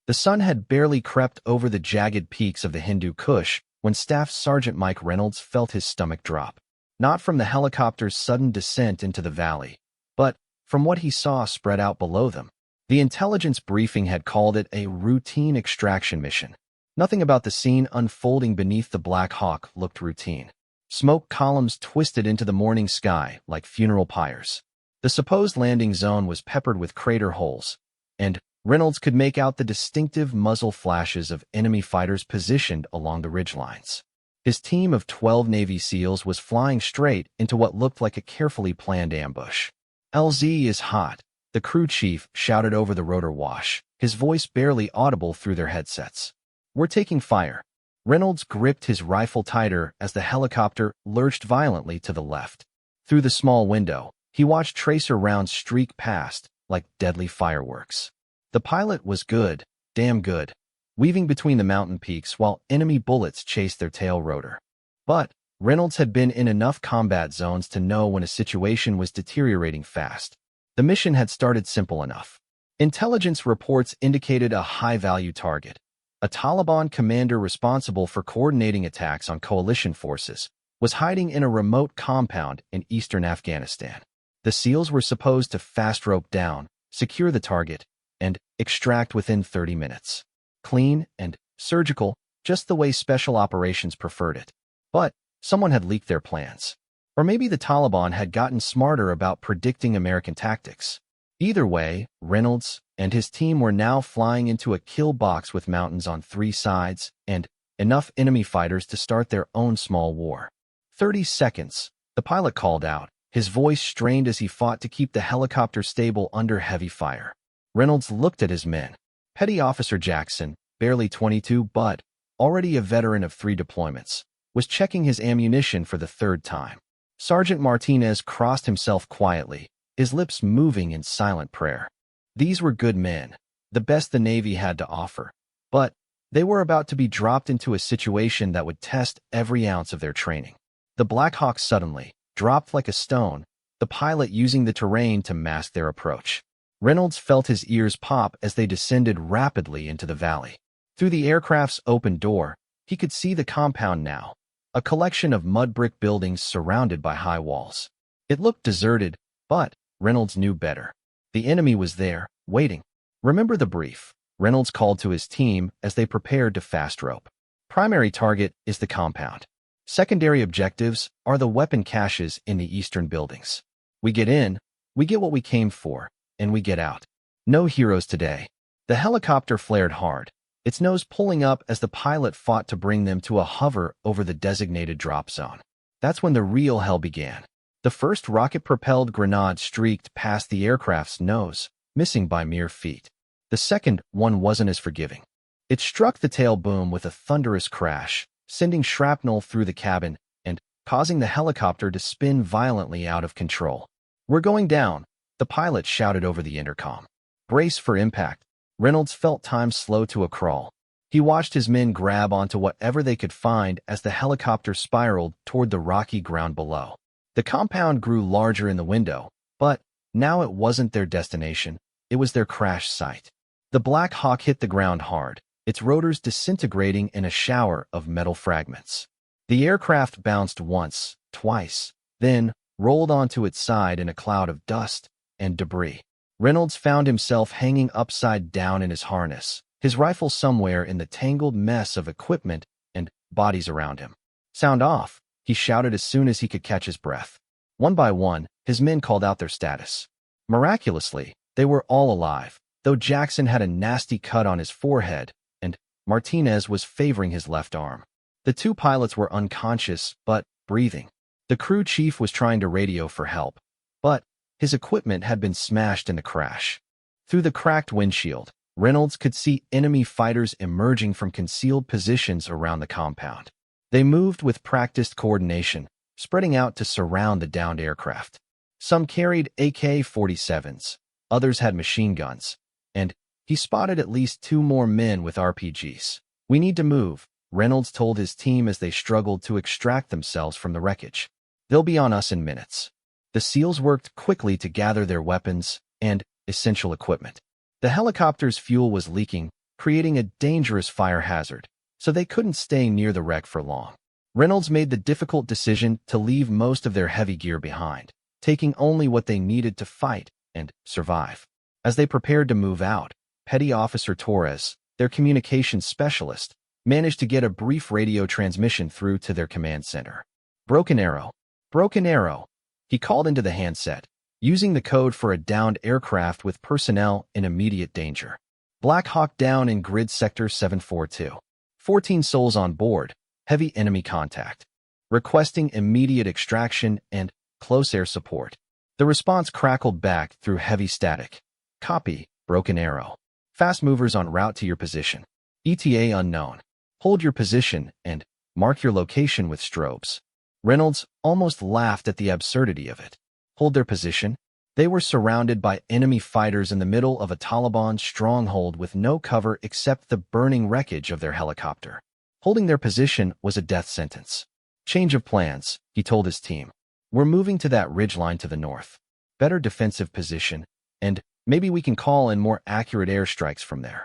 The sun had barely crept over the jagged peaks of the Hindu Kush when Staff Sergeant Mike Reynolds felt his stomach drop. Not from the helicopter's sudden descent into the valley, but from what he saw spread out below them. The intelligence briefing had called it a routine extraction mission. Nothing about the scene unfolding beneath the Black Hawk looked routine. Smoke columns twisted into the morning sky like funeral pyres. The supposed landing zone was peppered with crater holes, and Reynolds could make out the distinctive muzzle flashes of enemy fighters positioned along the ridgelines. His team of 12 Navy SEALs was flying straight into what looked like a carefully planned ambush. "LZ is hot," the crew chief shouted over the rotor wash, his voice barely audible through their headsets. "We're taking fire." Reynolds gripped his rifle tighter as the helicopter lurched violently to the left. Through the small window, he watched tracer rounds streak past like deadly fireworks. The pilot was good, damn good, weaving between the mountain peaks while enemy bullets chased their tail rotor. But Reynolds had been in enough combat zones to know when a situation was deteriorating fast. The mission had started simple enough. Intelligence reports indicated a high-value target. A Taliban commander responsible for coordinating attacks on coalition forces was hiding in a remote compound in eastern Afghanistan. The SEALs were supposed to fast rope down, secure the target, and extract within 30 minutes. Clean and surgical, just the way special operations preferred it. But someone had leaked their plans. Or maybe the Taliban had gotten smarter about predicting American tactics. Either way, Reynolds and his team were now flying into a kill box with mountains on 3 sides and enough enemy fighters to start their own small war. 30 seconds, the pilot called out, his voice strained as he fought to keep the helicopter stable under heavy fire. Reynolds looked at his men. Petty Officer Jackson, barely 22 but already a veteran of 3 deployments, was checking his ammunition for the 3rd time. Sergeant Martinez crossed himself quietly, his lips moving in silent prayer. These were good men, the best the Navy had to offer, but they were about to be dropped into a situation that would test every ounce of their training. The Black Hawk suddenly dropped like a stone, the pilot using the terrain to mask their approach. Reynolds felt his ears pop as they descended rapidly into the valley. Through the aircraft's open door, he could see the compound now, a collection of mud brick buildings surrounded by high walls. It looked deserted, but Reynolds knew better. The enemy was there, waiting. "Remember the brief," Reynolds called to his team as they prepared to fast rope. "Primary target is the compound. Secondary objectives are the weapon caches in the eastern buildings. We get in, we get what we came for, and we get out. No heroes today." The helicopter flared hard, its nose pulling up as the pilot fought to bring them to a hover over the designated drop zone. That's when the real hell began. The first rocket-propelled grenade streaked past the aircraft's nose, missing by mere feet. The second one wasn't as forgiving. It struck the tail boom with a thunderous crash, sending shrapnel through the cabin and causing the helicopter to spin violently out of control. "We're going down," the pilot shouted over the intercom. "Brace for impact." Reynolds felt time slow to a crawl. He watched his men grab onto whatever they could find as the helicopter spiraled toward the rocky ground below. The compound grew larger in the window, but now it wasn't their destination, it was their crash site. The Black Hawk hit the ground hard, its rotors disintegrating in a shower of metal fragments. The aircraft bounced once, twice, then rolled onto its side in a cloud of dust and debris. Reynolds found himself hanging upside down in his harness, his rifle somewhere in the tangled mess of equipment and bodies around him. "Sound off," he shouted as soon as he could catch his breath. One by one, his men called out their status. Miraculously, they were all alive, though Jackson had a nasty cut on his forehead, and Martinez was favoring his left arm. The 2 pilots were unconscious, but breathing. The crew chief was trying to radio for help, but his equipment had been smashed in the crash. Through the cracked windshield, Reynolds could see enemy fighters emerging from concealed positions around the compound. They moved with practiced coordination, spreading out to surround the downed aircraft. Some carried AK-47s, others had machine guns, and he spotted at least 2 more men with RPGs. "We need to move," Reynolds told his team as they struggled to extract themselves from the wreckage. "They'll be on us in minutes." The SEALs worked quickly to gather their weapons and essential equipment. The helicopter's fuel was leaking, creating a dangerous fire hazard, so they couldn't stay near the wreck for long. Reynolds made the difficult decision to leave most of their heavy gear behind, taking only what they needed to fight and survive. As they prepared to move out, Petty Officer Torres, their communications specialist, managed to get a brief radio transmission through to their command center. Broken Arrow. Broken Arrow. He called into the handset, using the code for a downed aircraft with personnel in immediate danger. Black Hawk down in grid sector 742. 14 souls on board, heavy enemy contact. Requesting immediate extraction and close air support. The response crackled back through heavy static. Copy, Broken Arrow. Fast movers en route to your position. ETA unknown. Hold your position and mark your location with strobes. Reynolds almost laughed at the absurdity of it. Hold their position? They were surrounded by enemy fighters in the middle of a Taliban stronghold with no cover except the burning wreckage of their helicopter. Holding their position was a death sentence. Change of plans, he told his team. We're moving to that ridgeline to the north. Better defensive position, and maybe we can call in more accurate airstrikes from there.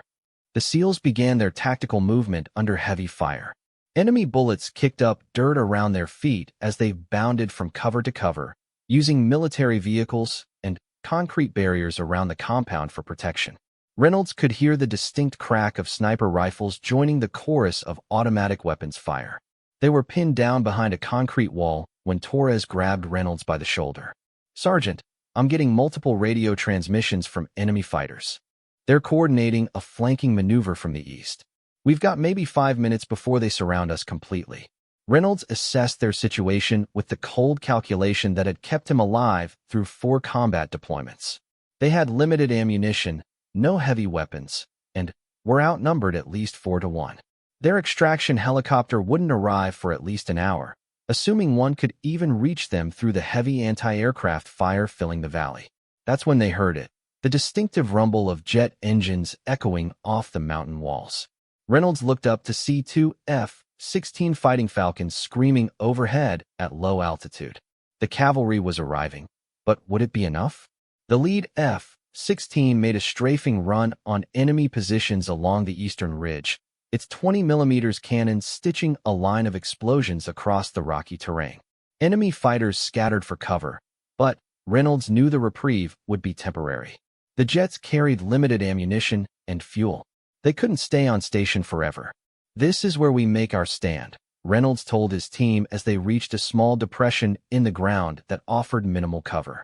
The SEALs began their tactical movement under heavy fire. Enemy bullets kicked up dirt around their feet as they bounded from cover to cover, using military vehicles and concrete barriers around the compound for protection. Reynolds could hear the distinct crack of sniper rifles joining the chorus of automatic weapons fire. They were pinned down behind a concrete wall when Torres grabbed Reynolds by the shoulder. Sergeant, I'm getting multiple radio transmissions from enemy fighters. They're coordinating a flanking maneuver from the east. We've got maybe 5 minutes before they surround us completely. Reynolds assessed their situation with the cold calculation that had kept him alive through 4 combat deployments. They had limited ammunition, no heavy weapons, and were outnumbered at least 4-1. Their extraction helicopter wouldn't arrive for at least an hour, assuming one could even reach them through the heavy anti-aircraft fire filling the valley. That's when they heard it, the distinctive rumble of jet engines echoing off the mountain walls. Reynolds looked up to see 2 F-16 Fighting Falcons screaming overhead at low altitude. The cavalry was arriving, but would it be enough? The lead F-16 made a strafing run on enemy positions along the eastern ridge, its 20mm cannon stitching a line of explosions across the rocky terrain. Enemy fighters scattered for cover, but Reynolds knew the reprieve would be temporary. The jets carried limited ammunition and fuel. They couldn't stay on station forever. This is where we make our stand, Reynolds told his team as they reached a small depression in the ground that offered minimal cover.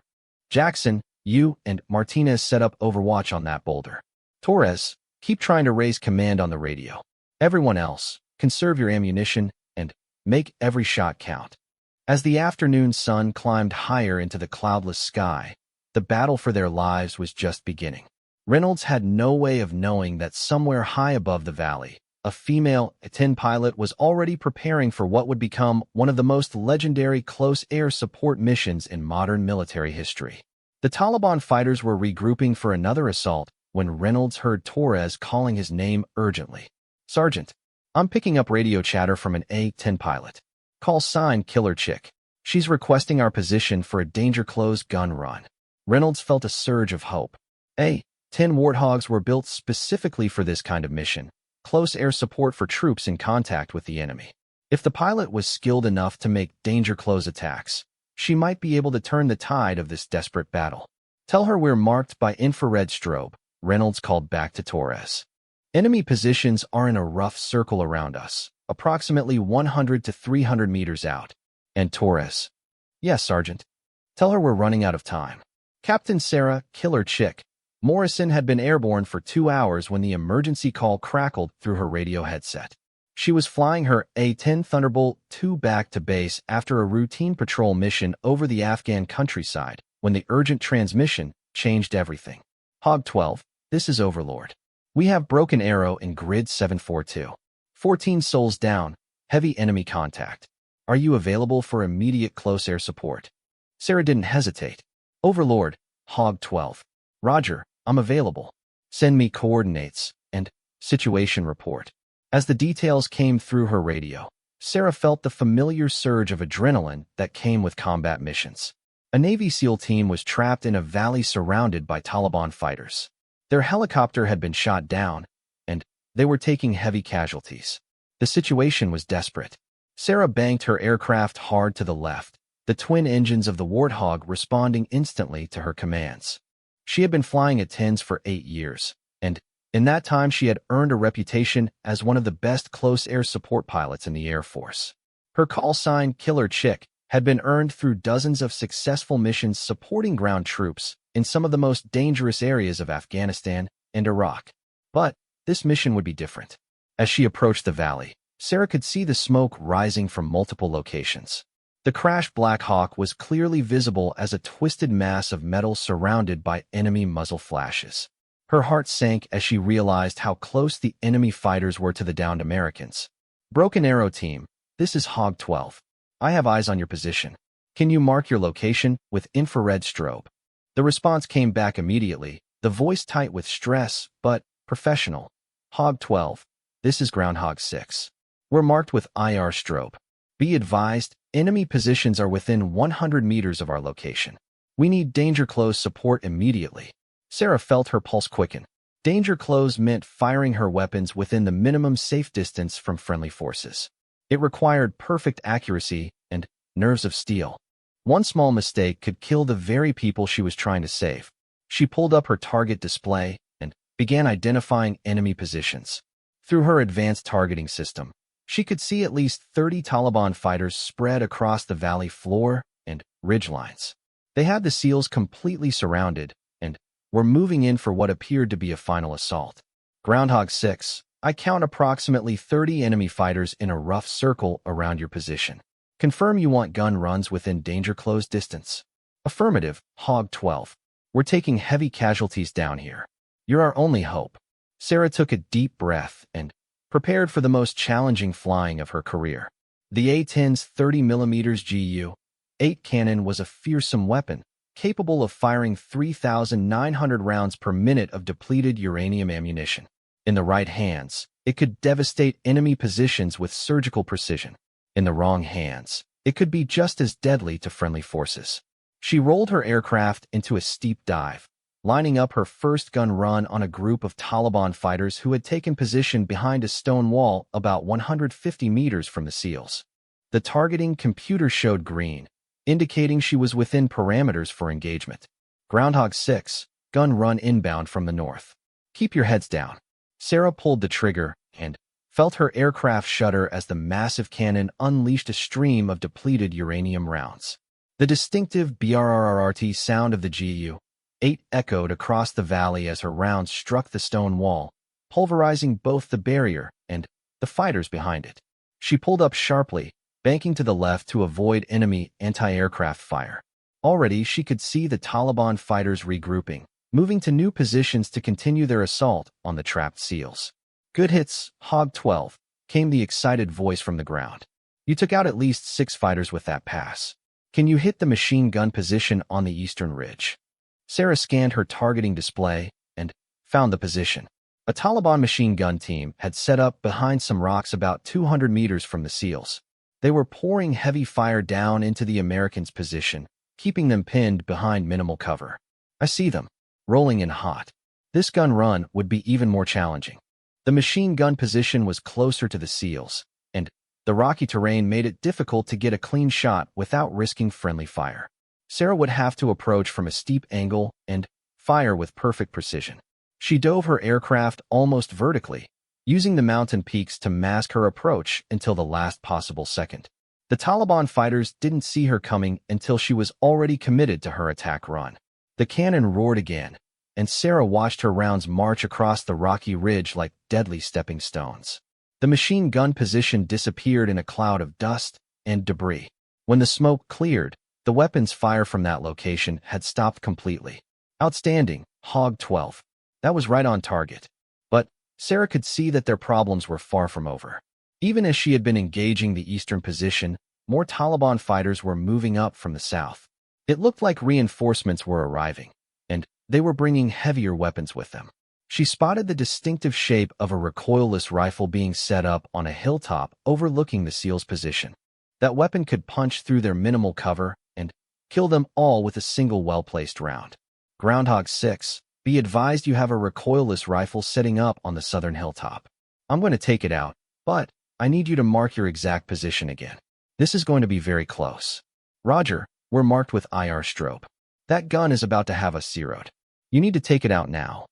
Jackson, you and Martinez set up overwatch on that boulder. Torres, keep trying to raise command on the radio. Everyone else, conserve your ammunition and make every shot count. As the afternoon sun climbed higher into the cloudless sky, the battle for their lives was just beginning. Reynolds had no way of knowing that somewhere high above the valley, a female A-10 pilot was already preparing for what would become one of the most legendary close air support missions in modern military history. The Taliban fighters were regrouping for another assault when Reynolds heard Torres calling his name urgently. Sergeant, I'm picking up radio chatter from an A-10 pilot. Call sign Killer Chick. She's requesting our position for a danger-close gun run. Reynolds felt a surge of hope. A-10 Warthogs were built specifically for this kind of mission, close air support for troops in contact with the enemy. If the pilot was skilled enough to make danger-close attacks, she might be able to turn the tide of this desperate battle. Tell her we're marked by infrared strobe, Reynolds called back to Torres. Enemy positions are in a rough circle around us, approximately 100 to 300 meters out. And Torres. Yes, Sergeant. Tell her we're running out of time. Captain Sarah, Killer Chick. Morrison had been airborne for 2 hours when the emergency call crackled through her radio headset. She was flying her A-10 Thunderbolt II back to base after a routine patrol mission over the Afghan countryside when the urgent transmission changed everything. Hog 12, this is Overlord. We have Broken Arrow in grid 742. 14 souls down, heavy enemy contact. Are you available for immediate close air support? Sarah didn't hesitate. Overlord, Hog 12. Roger, I'm available. Send me coordinates and situation report. As the details came through her radio, Sarah felt the familiar surge of adrenaline that came with combat missions. A Navy SEAL team was trapped in a valley surrounded by Taliban fighters. Their helicopter had been shot down, and They were taking heavy casualties. The situation was desperate. Sarah banked her aircraft hard to the left, the twin engines of the Warthog responding instantly to her commands. She had been flying A-10s for 8 years, and in that time she had earned a reputation as one of the best close air support pilots in the Air Force. Her call sign, Killer Chick, had been earned through dozens of successful missions supporting ground troops in some of the most dangerous areas of Afghanistan and Iraq. But this mission would be different. As she approached the valley, Sarah could see the smoke rising from multiple locations. The crashed Black Hawk was clearly visible as a twisted mass of metal surrounded by enemy muzzle flashes. Her heart sank as she realized how close the enemy fighters were to the downed Americans. Broken Arrow Team, this is Hog 12. I have eyes on your position. Can you mark your location with infrared strobe? The response came back immediately, the voice tight with stress, but professional. Hog 12, this is Groundhog 6. We're marked with IR strobe. Be advised, enemy positions are within 100 meters of our location. We need danger close support immediately. Sarah felt her pulse quicken. Danger close meant firing her weapons within the minimum safe distance from friendly forces. It required perfect accuracy and nerves of steel. One small mistake could kill the very people she was trying to save. She pulled up her target display and began identifying enemy positions. Through her advanced targeting system, she could see at least 30 Taliban fighters spread across the valley floor and ridgelines. They had the SEALs completely surrounded and were moving in for what appeared to be a final assault. Groundhog 6, I count approximately 30 enemy fighters in a rough circle around your position. Confirm you want gun runs within danger close distance. Affirmative, Hog 12. We're taking heavy casualties down here. You're our only hope. Sarah took a deep breath and prepared for the most challenging flying of her career. The A-10's 30mm Gu-8 cannon was a fearsome weapon, capable of firing 3,900 rounds per minute of depleted uranium ammunition. In the right hands, it could devastate enemy positions with surgical precision. In the wrong hands, it could be just as deadly to friendly forces. She rolled her aircraft into a steep dive, lining up her first gun run on a group of Taliban fighters who had taken position behind a stone wall about 150 meters from the SEALs. The targeting computer showed green, indicating she was within parameters for engagement. Groundhog 6, gun run inbound from the north. Keep your heads down. Sarah pulled the trigger and felt her aircraft shudder as the massive cannon unleashed a stream of depleted uranium rounds. The distinctive brrrt sound of the Gu-8 echoed across the valley as her rounds struck the stone wall, pulverizing both the barrier and the fighters behind it. She pulled up sharply, banking to the left to avoid enemy anti-aircraft fire. Already she could see the Taliban fighters regrouping, moving to new positions to continue their assault on the trapped SEALs. Good hits, Hog 12, came the excited voice from the ground. You took out at least 6 fighters with that pass. Can you hit the machine gun position on the eastern ridge? Sarah scanned her targeting display and found the position. A Taliban machine gun team had set up behind some rocks about 200 meters from the SEALs. They were pouring heavy fire down into the Americans' position, keeping them pinned behind minimal cover. I see them, rolling in hot. This gun run would be even more challenging. The machine gun position was closer to the SEALs, and the rocky terrain made it difficult to get a clean shot without risking friendly fire. Sarah would have to approach from a steep angle and fire with perfect precision. She dove her aircraft almost vertically, using the mountain peaks to mask her approach until the last possible second. The Taliban fighters didn't see her coming until she was already committed to her attack run. The cannon roared again, and Sarah watched her rounds march across the rocky ridge like deadly stepping stones. The machine gun position disappeared in a cloud of dust and debris. When the smoke cleared, the weapons fire from that location had stopped completely. Outstanding, Hog 12. That was right on target. But Sarah could see that their problems were far from over. Even as she had been engaging the eastern position, more Taliban fighters were moving up from the south. It looked like reinforcements were arriving, and they were bringing heavier weapons with them. She spotted the distinctive shape of a recoilless rifle being set up on a hilltop overlooking the SEALs' position. That weapon could punch through their minimal cover and kill them all with a single well-placed round. Groundhog 6, be advised you have a recoilless rifle setting up on the southern hilltop. I'm going to take it out, but I need you to mark your exact position again. This is going to be very close. Roger, we're marked with IR strobe. That gun is about to have us zeroed. You need to take it out now.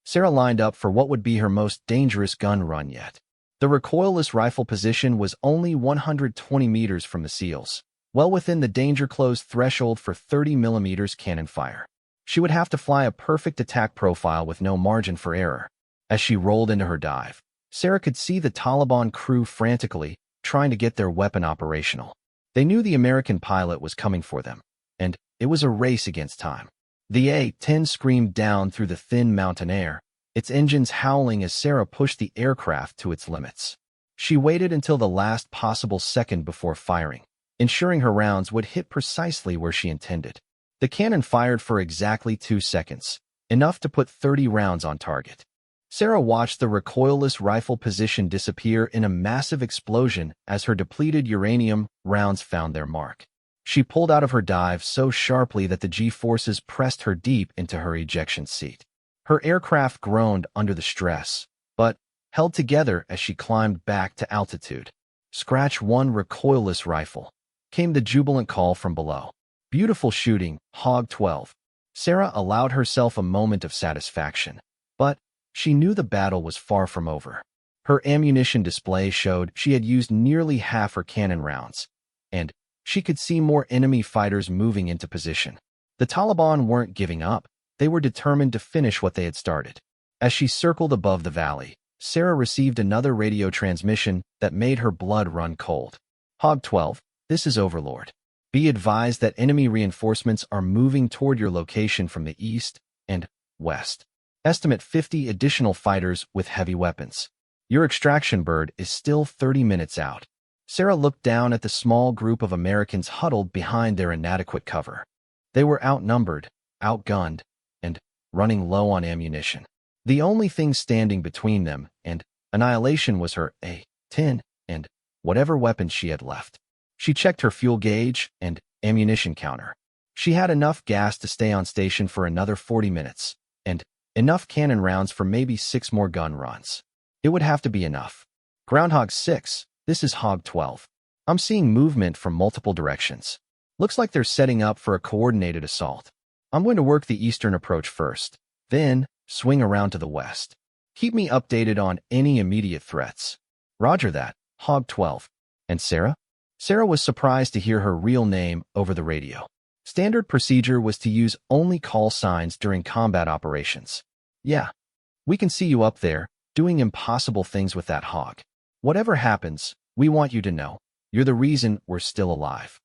Sarah lined up for what would be her most dangerous gun run yet. The recoilless rifle position was only 120 meters from the seals, well within the danger close threshold for 30 millimeters cannon fire. She would have to fly a perfect attack profile with no margin for error. As she rolled into her dive, Sarah could see the Taliban crew frantically trying to get their weapon operational. They knew the American pilot was coming for them, and it was a race against time. The A-10 screamed down through the thin mountain air, its engines howling as Sarah pushed the aircraft to its limits. She waited until the last possible second before firing, ensuring her rounds would hit precisely where she intended. The cannon fired for exactly 2 seconds, enough to put 30 rounds on target. Sarah watched the recoilless rifle position disappear in a massive explosion as her depleted uranium rounds found their mark. She pulled out of her dive so sharply that the G-forces pressed her deep into her ejection seat. Her aircraft groaned under the stress, but held together as she climbed back to altitude. Scratch one recoilless rifle. Came the jubilant call from below. Beautiful shooting, Hog 12. Sarah allowed herself a moment of satisfaction, but she knew the battle was far from over. Her ammunition display showed she had used nearly half her cannon rounds, and she could see more enemy fighters moving into position. The Taliban weren't giving up. They were determined to finish what they had started. As she circled above the valley, Sarah received another radio transmission that made her blood run cold. Hog 12, this is Overlord. Be advised that enemy reinforcements are moving toward your location from the east and west. Estimate 50 additional fighters with heavy weapons. Your extraction bird is still 30 minutes out. Sarah looked down at the small group of Americans huddled behind their inadequate cover. They were outnumbered, outgunned, and running low on ammunition. The only thing standing between them and annihilation was her A-10 and whatever weapons she had left. She checked her fuel gauge and ammunition counter. She had enough gas to stay on station for another 40 minutes, and enough cannon rounds for maybe 6 more gun runs. It would have to be enough. Groundhog 6, this is Hog 12. I'm seeing movement from multiple directions. Looks like they're setting up for a coordinated assault. I'm going to work the eastern approach first, then swing around to the west. Keep me updated on any immediate threats. Roger that, Hog 12. And Sarah? Sarah was surprised to hear her real name over the radio. Standard procedure was to use only call signs during combat operations. Yeah, we can see you up there, doing impossible things with that hog. Whatever happens, we want you to know, you're the reason we're still alive.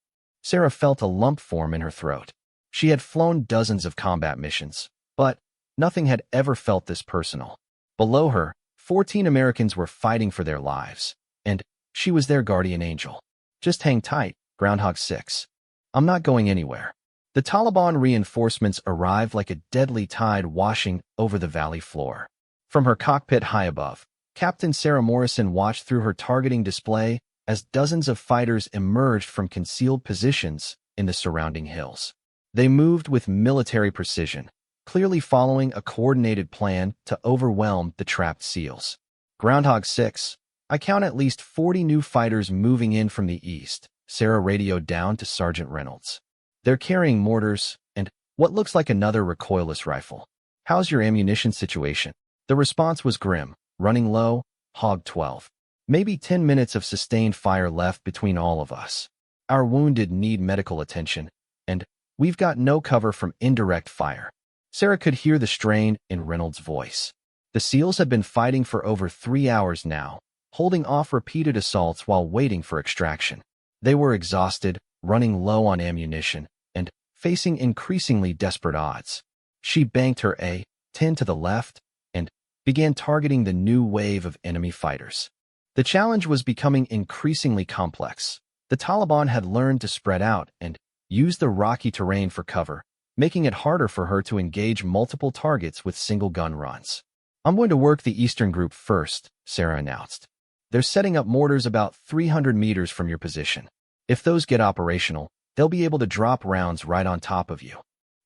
Sarah felt a lump form in her throat. She had flown dozens of combat missions, but nothing had ever felt this personal. Below her, 14 Americans were fighting for their lives, and she was their guardian angel. Just hang tight, Groundhog 6. I'm not going anywhere. The Taliban reinforcements arrived like a deadly tide washing over the valley floor. From her cockpit high above, Captain Sarah Morrison watched through her targeting display as dozens of fighters emerged from concealed positions in the surrounding hills. They moved with military precision, clearly following a coordinated plan to overwhelm the trapped SEALs. Groundhog 6, I count at least 40 new fighters moving in from the east, Sarah radioed down to Sergeant Reynolds. They're carrying mortars and what looks like another recoilless rifle. How's your ammunition situation? The response was grim, running low, Hog 12. Maybe 10 minutes of sustained fire left between all of us. Our wounded need medical attention, and we've got no cover from indirect fire. Sarah could hear the strain in Reynolds' voice. The SEALs had been fighting for over 3 hours now, holding off repeated assaults while waiting for extraction. They were exhausted, running low on ammunition, and facing increasingly desperate odds. She banked her A-10 to the left and began targeting the new wave of enemy fighters. The challenge was becoming increasingly complex. The Taliban had learned to spread out and use the rocky terrain for cover, making it harder for her to engage multiple targets with single gun runs. I'm going to work the eastern group first, Sarah announced. They're setting up mortars about 300 meters from your position. If those get operational, they'll be able to drop rounds right on top of you.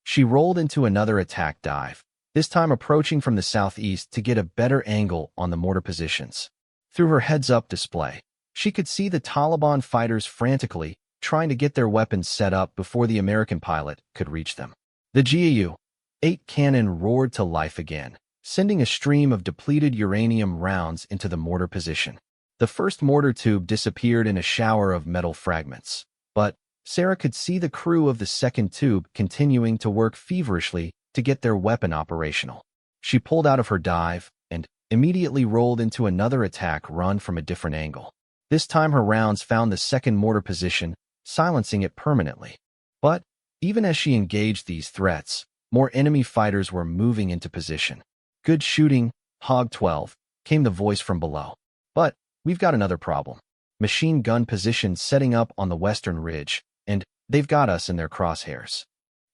She rolled into another attack dive, this time approaching from the southeast to get a better angle on the mortar positions. Through her heads-up display, she could see the Taliban fighters frantically trying to get their weapons set up before the American pilot could reach them. The GAU-8 cannon roared to life again, sending a stream of depleted uranium rounds into the mortar position. The first mortar tube disappeared in a shower of metal fragments, but Sarah could see the crew of the second tube continuing to work feverishly to get their weapon operational. She pulled out of her dive and immediately rolled into another attack run from a different angle. This time her rounds found the second mortar position, silencing it permanently. But even as she engaged these threats, more enemy fighters were moving into position. "Good shooting, Hog 12, came the voice from below. "But we've got another problem. Machine gun positions setting up on the western ridge, and they've got us in their crosshairs."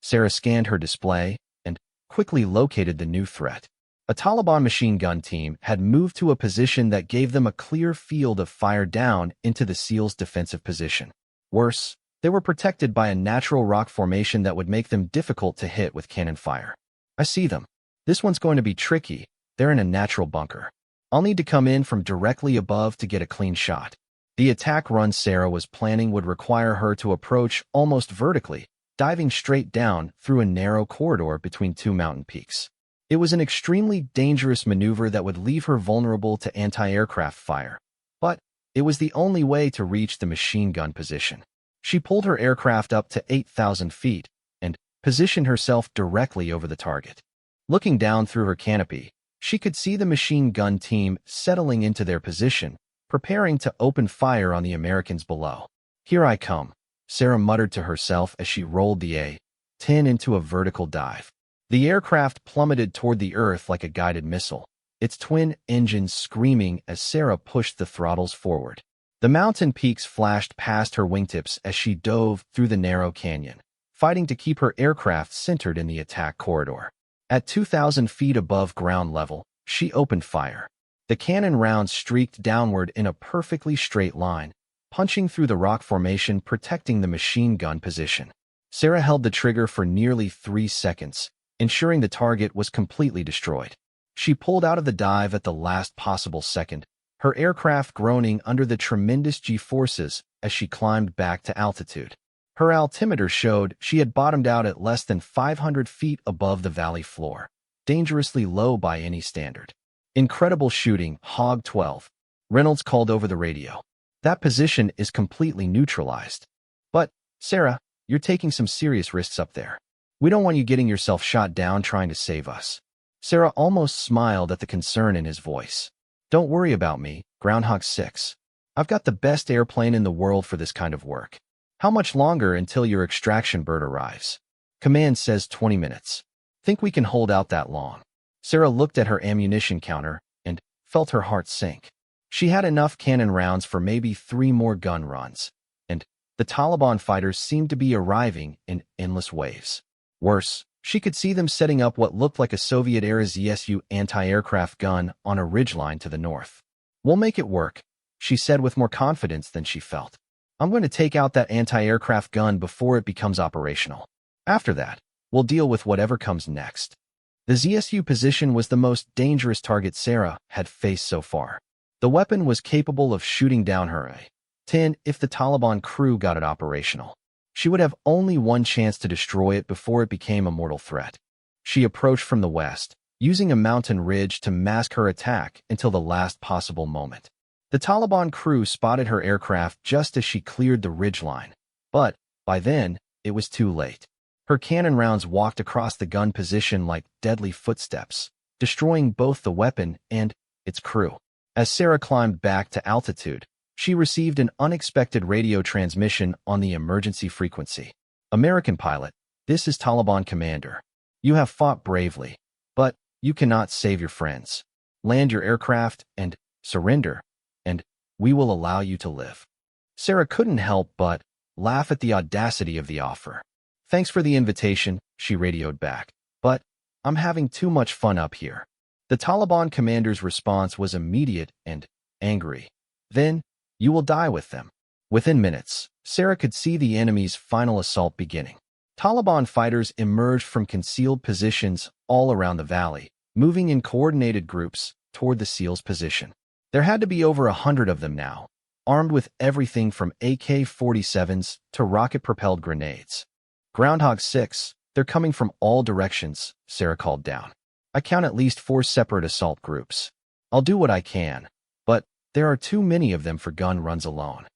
Sarah scanned her display and quickly located the new threat. A Taliban machine gun team had moved to a position that gave them a clear field of fire down into the SEALs' defensive position. Worse, they were protected by a natural rock formation that would make them difficult to hit with cannon fire. "I see them. This one's going to be tricky. They're in a natural bunker. I'll need to come in from directly above to get a clean shot." The attack run Sarah was planning would require her to approach almost vertically, diving straight down through a narrow corridor between two mountain peaks. It was an extremely dangerous maneuver that would leave her vulnerable to anti-aircraft fire, but it was the only way to reach the machine gun position. She pulled her aircraft up to 8,000 feet and positioned herself directly over the target. Looking down through her canopy, she could see the machine gun team settling into their position, preparing to open fire on the Americans below. "Here I come," Sarah muttered to herself as she rolled the A-10 into a vertical dive. The aircraft plummeted toward the earth like a guided missile, its twin engines screaming as Sarah pushed the throttles forward. The mountain peaks flashed past her wingtips as she dove through the narrow canyon, fighting to keep her aircraft centered in the attack corridor. At 2,000 feet above ground level, she opened fire. The cannon rounds streaked downward in a perfectly straight line, punching through the rock formation protecting the machine gun position. Sarah held the trigger for nearly 3 seconds, ensuring the target was completely destroyed. She pulled out of the dive at the last possible second, her aircraft groaning under the tremendous G-forces as she climbed back to altitude. Her altimeter showed she had bottomed out at less than 500 feet above the valley floor, dangerously low by any standard. "Incredible shooting, Hog 12, Reynolds called over the radio. "That position is completely neutralized. But, Sarah, you're taking some serious risks up there. We don't want you getting yourself shot down trying to save us." Sarah almost smiled at the concern in his voice. "Don't worry about me, Groundhog 6. I've got the best airplane in the world for this kind of work. How much longer until your extraction bird arrives?" "Command says 20 minutes. Think we can hold out that long?" Sarah looked at her ammunition counter and felt her heart sink. She had enough cannon rounds for maybe 3 more gun runs, and the Taliban fighters seemed to be arriving in endless waves. Worse, she could see them setting up what looked like a Soviet-era ZSU anti-aircraft gun on a ridgeline to the north. "We'll make it work," she said with more confidence than she felt. "I'm going to take out that anti-aircraft gun before it becomes operational. After that, we'll deal with whatever comes next." The ZSU position was the most dangerous target Sarah had faced so far. The weapon was capable of shooting down her A-10 if the Taliban crew got it operational. She would have only one chance to destroy it before it became a mortal threat. She approached from the west, using a mountain ridge to mask her attack until the last possible moment. The Taliban crew spotted her aircraft just as she cleared the ridgeline, but by then, it was too late. Her cannon rounds walked across the gun position like deadly footsteps, destroying both the weapon and its crew. As Sarah climbed back to altitude, she received an unexpected radio transmission on the emergency frequency. "American pilot, this is Taliban commander. You have fought bravely, but you cannot save your friends. Land your aircraft and surrender, and we will allow you to live." Sarah couldn't help but laugh at the audacity of the offer. "Thanks for the invitation," she radioed back, "but I'm having too much fun up here." The Taliban commander's response was immediate and angry. "Then, you will die with them." Within minutes, Sarah could see the enemy's final assault beginning. Taliban fighters emerged from concealed positions all around the valley, moving in coordinated groups toward the SEALs' position. There had to be over 100 of them now, armed with everything from AK-47s to rocket-propelled grenades. Groundhog 6, they're coming from all directions, Sarah called down. I count at least 4 separate assault groups. I'll do what I can, but there are too many of them for gun runs alone.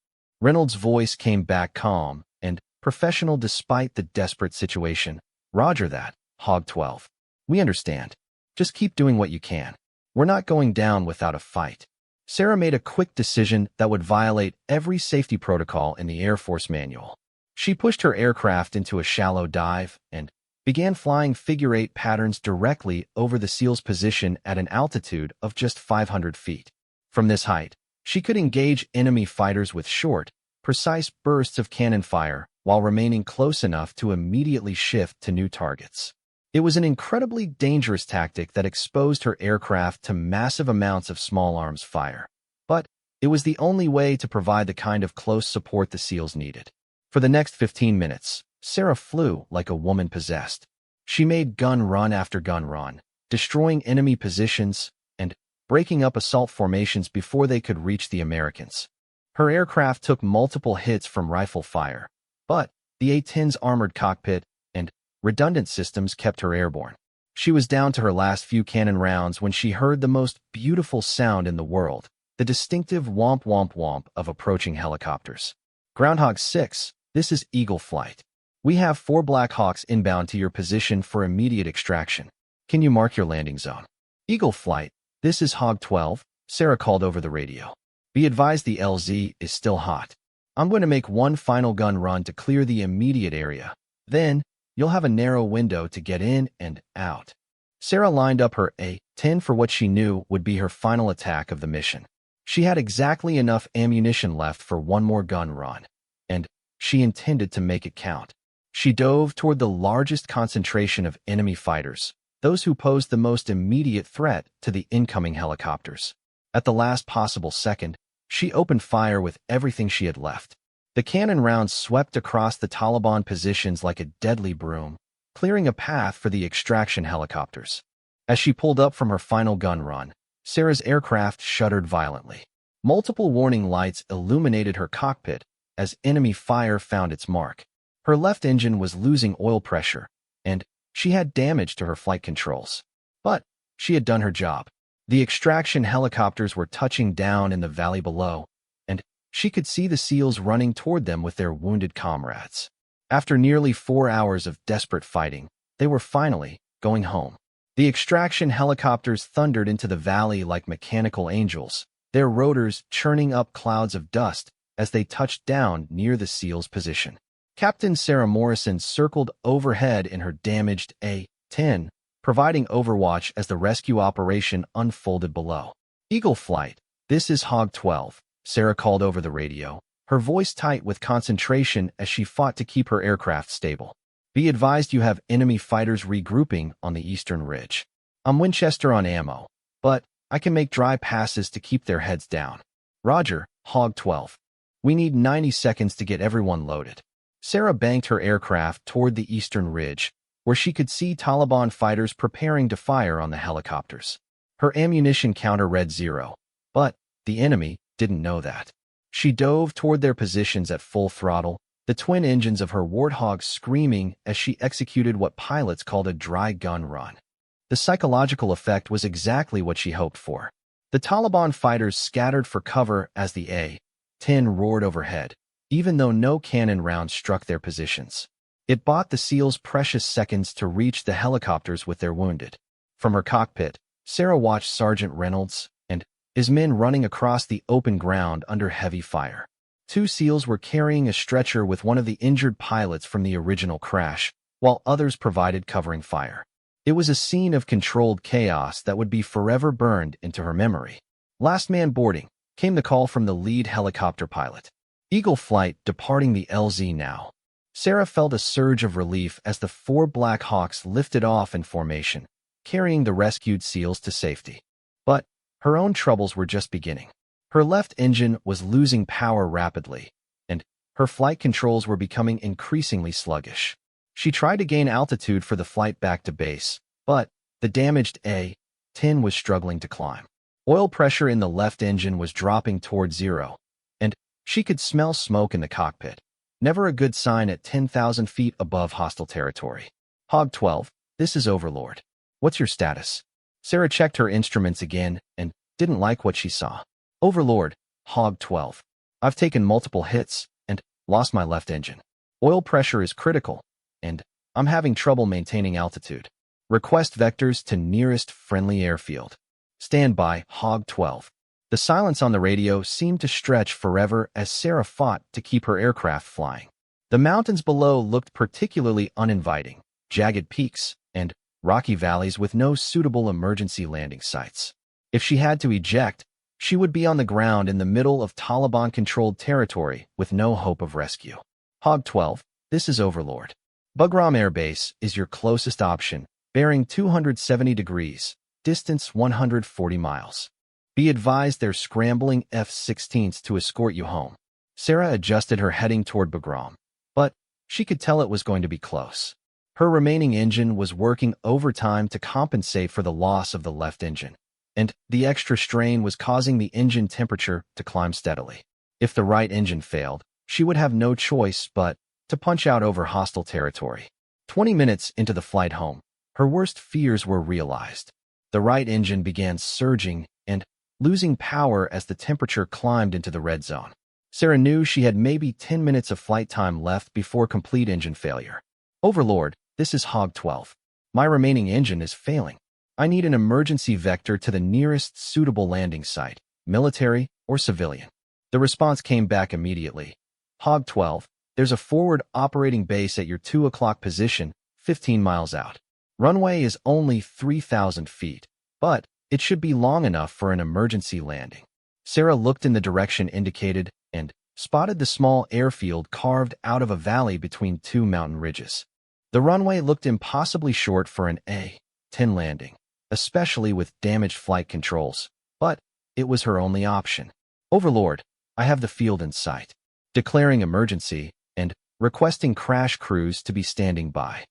Reynolds' voice came back calm and professional despite the desperate situation. Roger that, Hog 12. We understand. Just keep doing what you can. We're not going down without a fight. Sarah made a quick decision that would violate every safety protocol in the Air Force manual. She pushed her aircraft into a shallow dive and began flying figure-8 patterns directly over the SEAL's position at an altitude of just 500 feet. From this height, she could engage enemy fighters with short, precise bursts of cannon fire while remaining close enough to immediately shift to new targets. It was an incredibly dangerous tactic that exposed her aircraft to massive amounts of small arms fire. But it was the only way to provide the kind of close support the SEALs needed. For the next 15 minutes, Sarah flew like a woman possessed. She made gun run after gun run, destroying enemy positions and breaking up assault formations before they could reach the Americans. Her aircraft took multiple hits from rifle fire, but the A-10's armored cockpit and redundant systems kept her airborne. She was down to her last few cannon rounds when she heard the most beautiful sound in the world, the distinctive womp womp womp of approaching helicopters. Groundhog 6, this is Eagle Flight. We have 4 Black Hawks inbound to your position for immediate extraction. Can you mark your landing zone? Eagle Flight, this is Hog 12, Sarah called over the radio. Be advised the LZ is still hot. I'm going to make one final gun run to clear the immediate area. Then, you'll have a narrow window to get in and out. Sarah lined up her A-10 for what she knew would be her final attack of the mission. She had exactly enough ammunition left for one more gun run, and she intended to make it count. She dove toward the largest concentration of enemy fighters, those who posed the most immediate threat to the incoming helicopters. At the last possible second, she opened fire with everything she had left. The cannon rounds swept across the Taliban positions like a deadly broom, clearing a path for the extraction helicopters. As she pulled up from her final gun run, Sarah's aircraft shuddered violently. Multiple warning lights illuminated her cockpit as enemy fire found its mark. Her left engine was losing oil pressure, and she had damage to her flight controls. But she had done her job. The extraction helicopters were touching down in the valley below, and she could see the SEALs running toward them with their wounded comrades. After nearly 4 hours of desperate fighting, they were finally going home. The extraction helicopters thundered into the valley like mechanical angels, their rotors churning up clouds of dust as they touched down near the SEALs' position. Captain Sarah Morrison circled overhead in her damaged A-10, providing overwatch as the rescue operation unfolded below. Eagle Flight, this is Hog 12, Sarah called over the radio, her voice tight with concentration as she fought to keep her aircraft stable. Be advised you have enemy fighters regrouping on the eastern ridge. I'm Winchester on ammo, but I can make dry passes to keep their heads down. Roger, Hog 12. We need 90 seconds to get everyone loaded. Sarah banked her aircraft toward the eastern ridge, where she could see Taliban fighters preparing to fire on the helicopters. Her ammunition counter read 0, but the enemy didn't know that. She dove toward their positions at full throttle, the twin engines of her Warthog screaming as she executed what pilots called a dry gun run. The psychological effect was exactly what she hoped for. The Taliban fighters scattered for cover as the A-10 roared overhead, even though no cannon rounds struck their positions. It bought the SEALs precious seconds to reach the helicopters with their wounded. From her cockpit, Sarah watched Sergeant Reynolds and his men running across the open ground under heavy fire. 2 SEALs were carrying a stretcher with one of the injured pilots from the original crash, while others provided covering fire. It was a scene of controlled chaos that would be forever burned into her memory. Last man boarding, came the call from the lead helicopter pilot. Eagle Flight departing the LZ now. Sarah felt a surge of relief as the 4 Black Hawks lifted off in formation, carrying the rescued SEALs to safety. But her own troubles were just beginning. Her left engine was losing power rapidly, and her flight controls were becoming increasingly sluggish. She tried to gain altitude for the flight back to base, but the damaged A-10 was struggling to climb. Oil pressure in the left engine was dropping toward zero, and she could smell smoke in the cockpit. Never a good sign at 10,000 feet above hostile territory. Hog 12, this is Overlord. What's your status? Sarah checked her instruments again and didn't like what she saw. Overlord, Hog 12. I've taken multiple hits and lost my left engine. Oil pressure is critical, and I'm having trouble maintaining altitude. Request vectors to nearest friendly airfield. Stand by, Hog 12. The silence on the radio seemed to stretch forever as Sarah fought to keep her aircraft flying. The mountains below looked particularly uninviting, jagged peaks and rocky valleys with no suitable emergency landing sites. If she had to eject, she would be on the ground in the middle of Taliban-controlled territory with no hope of rescue. Hog 12, this is Overlord. Bugram Air Base is your closest option, bearing 270 degrees, distance 140 miles. Be advised they're scrambling F-16s to escort you home. Sarah adjusted her heading toward Bugram, but she could tell it was going to be close. Her remaining engine was working overtime to compensate for the loss of the left engine, and the extra strain was causing the engine temperature to climb steadily. If the right engine failed, she would have no choice but to punch out over hostile territory. 20 minutes into the flight home, her worst fears were realized. The right engine began surging and losing power as the temperature climbed into the red zone. Sarah knew she had maybe 10 minutes of flight time left before complete engine failure. Overlord, this is Hog 12. My remaining engine is failing. I need an emergency vector to the nearest suitable landing site, military or civilian. The response came back immediately. Hog 12, there's a forward operating base at your 2 o'clock position, 15 miles out. Runway is only 3,000 feet, but it should be long enough for an emergency landing. Sarah looked in the direction indicated and spotted the small airfield carved out of a valley between two mountain ridges. The runway looked impossibly short for an A-10 landing, especially with damaged flight controls, but it was her only option. Overlord, I have the field in sight. Declaring emergency and requesting crash crews to be standing by.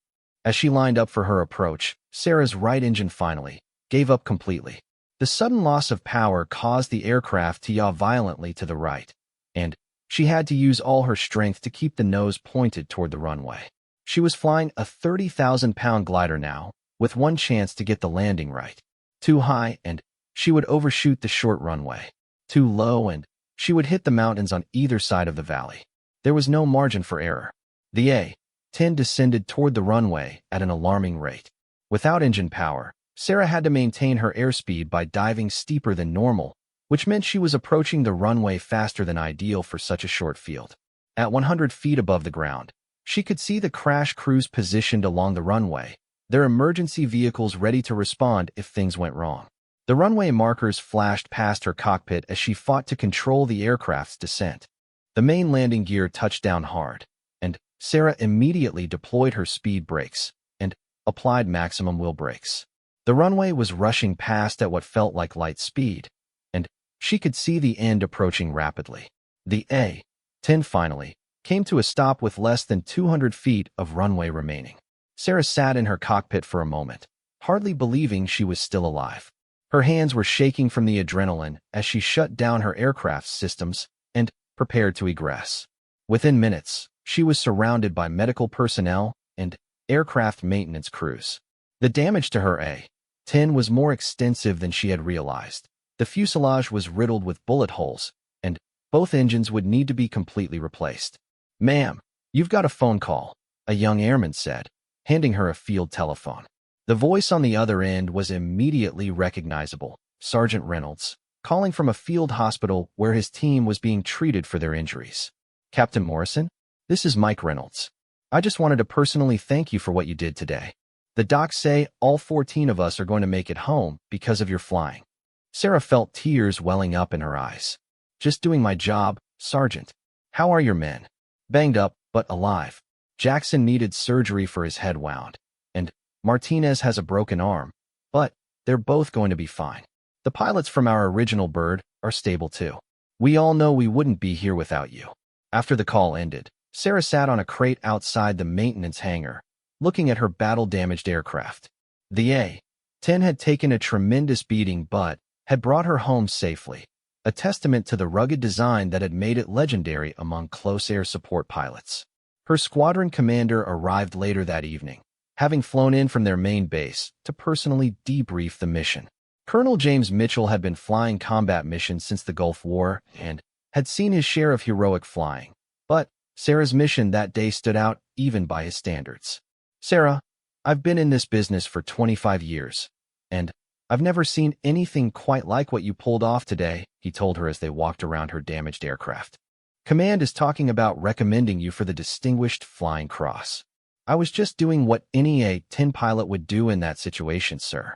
As she lined up for her approach, Sarah's right engine finally gave up completely. The sudden loss of power caused the aircraft to yaw violently to the right, and she had to use all her strength to keep the nose pointed toward the runway. She was flying a 30,000-pound glider now, with one chance to get the landing right. Too high, and she would overshoot the short runway. Too low, and she would hit the mountains on either side of the valley. There was no margin for error. The A-10 descended toward the runway at an alarming rate. Without engine power, Sarah had to maintain her airspeed by diving steeper than normal, which meant she was approaching the runway faster than ideal for such a short field. At 100 feet above the ground, she could see the crash crews positioned along the runway, their emergency vehicles ready to respond if things went wrong. The runway markers flashed past her cockpit as she fought to control the aircraft's descent. The main landing gear touched down hard, and Sarah immediately deployed her speed brakes and applied maximum wheel brakes. The runway was rushing past at what felt like light speed, and she could see the end approaching rapidly. The A-10 finally came to a stop with less than 200 feet of runway remaining. Sarah sat in her cockpit for a moment, hardly believing she was still alive. Her hands were shaking from the adrenaline as she shut down her aircraft's systems and prepared to egress. Within minutes, she was surrounded by medical personnel and aircraft maintenance crews. The damage to her A-10 was more extensive than she had realized. The fuselage was riddled with bullet holes, and both engines would need to be completely replaced. "Ma'am, you've got a phone call," a young airman said, handing her a field telephone. The voice on the other end was immediately recognizable, Sergeant Reynolds, calling from a field hospital where his team was being treated for their injuries. "Captain Morrison, this is Mike Reynolds. I just wanted to personally thank you for what you did today. The docs say all 14 of us are going to make it home because of your flying." Sarah felt tears welling up in her eyes. "Just doing my job, Sergeant. How are your men?" "Banged up, but alive. Jackson needed surgery for his head wound, and Martinez has a broken arm, but they're both going to be fine. The pilots from our original bird are stable too. We all know we wouldn't be here without you." After the call ended, Sarah sat on a crate outside the maintenance hangar, looking at her battle-damaged aircraft. The A-10 had taken a tremendous beating, but had brought her home safely, a testament to the rugged design that had made it legendary among close air support pilots. Her squadron commander arrived later that evening, having flown in from their main base to personally debrief the mission. Colonel James Mitchell had been flying combat missions since the Gulf War and had seen his share of heroic flying, but Sarah's mission that day stood out even by his standards. "Sarah, I've been in this business for 25 years, and I've never seen anything quite like what you pulled off today," he told her as they walked around her damaged aircraft. "Command is talking about recommending you for the Distinguished Flying Cross. I was just doing what any A-10 pilot would do in that situation, sir."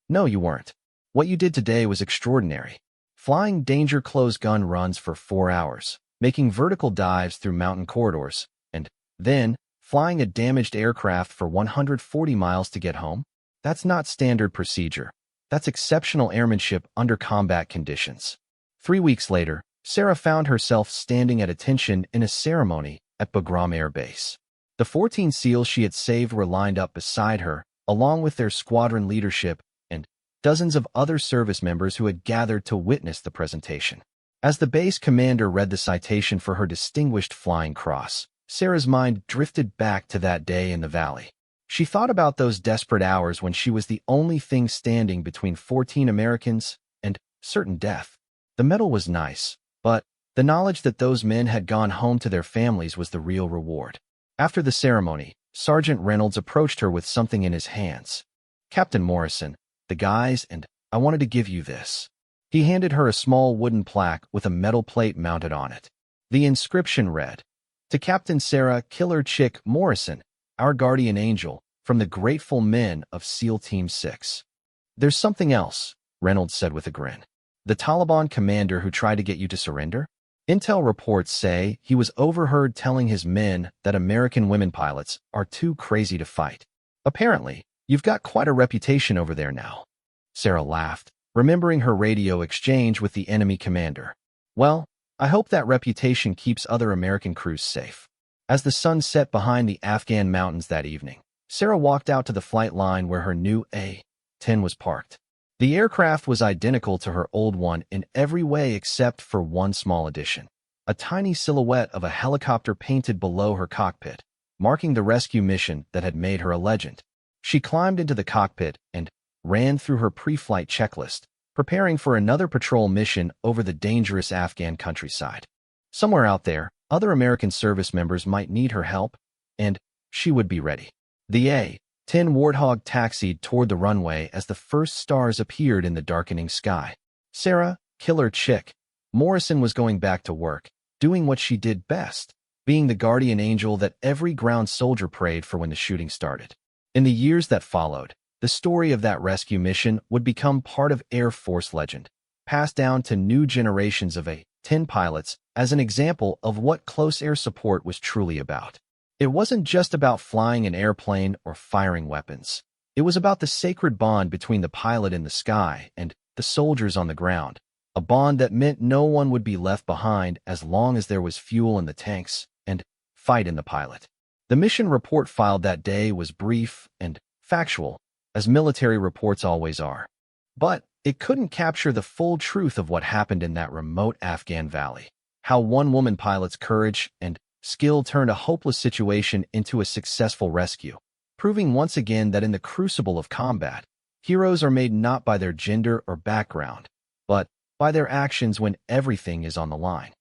"No, you weren't. What you did today was extraordinary. Flying danger close gun runs for 4 hours, making vertical dives through mountain corridors, and then flying a damaged aircraft for 140 miles to get home? That's not standard procedure. That's exceptional airmanship under combat conditions." 3 weeks later, Sarah found herself standing at attention in a ceremony at Bagram Air Base. The 14 SEALs she had saved were lined up beside her, along with their squadron leadership and dozens of other service members who had gathered to witness the presentation. As the base commander read the citation for her Distinguished Flying Cross, Sarah's mind drifted back to that day in the valley. She thought about those desperate hours when she was the only thing standing between 14 Americans and certain death. The medal was nice, but the knowledge that those men had gone home to their families was the real reward. After the ceremony, Sergeant Reynolds approached her with something in his hands. "Captain Morrison, the guys and I wanted to give you this." He handed her a small wooden plaque with a metal plate mounted on it. The inscription read, "To Captain Sarah Killer Chick Morrison, our guardian angel, from the grateful men of SEAL Team 6. "There's something else," Reynolds said with a grin. "The Taliban commander who tried to get you to surrender? Intel reports say he was overheard telling his men that American women pilots are too crazy to fight. Apparently, you've got quite a reputation over there now." Sarah laughed, remembering her radio exchange with the enemy commander. "Well, I hope that reputation keeps other American crews safe." As the sun set behind the Afghan mountains that evening, Sarah walked out to the flight line where her new A-10 was parked. The aircraft was identical to her old one in every way except for one small addition: a tiny silhouette of a helicopter painted below her cockpit, marking the rescue mission that had made her a legend. She climbed into the cockpit and ran through her pre-flight checklist, preparing for another patrol mission over the dangerous Afghan countryside. Somewhere out there, other American service members might need her help, and she would be ready. The A-10 Warthog taxied toward the runway as the first stars appeared in the darkening sky. Sarah, Killer Chick Morrison, was going back to work, doing what she did best, being the guardian angel that every ground soldier prayed for when the shooting started. In the years that followed, the story of that rescue mission would become part of Air Force legend, passed down to new generations of A-10 pilots as an example of what close air support was truly about. It wasn't just about flying an airplane or firing weapons. It was about the sacred bond between the pilot in the sky and the soldiers on the ground, a bond that meant no one would be left behind as long as there was fuel in the tanks and fight in the pilot. The mission report filed that day was brief and factual, as military reports always are. But it couldn't capture the full truth of what happened in that remote Afghan valley, how one woman pilot's courage and skill turned a hopeless situation into a successful rescue, proving once again that in the crucible of combat, heroes are made not by their gender or background, but by their actions when everything is on the line.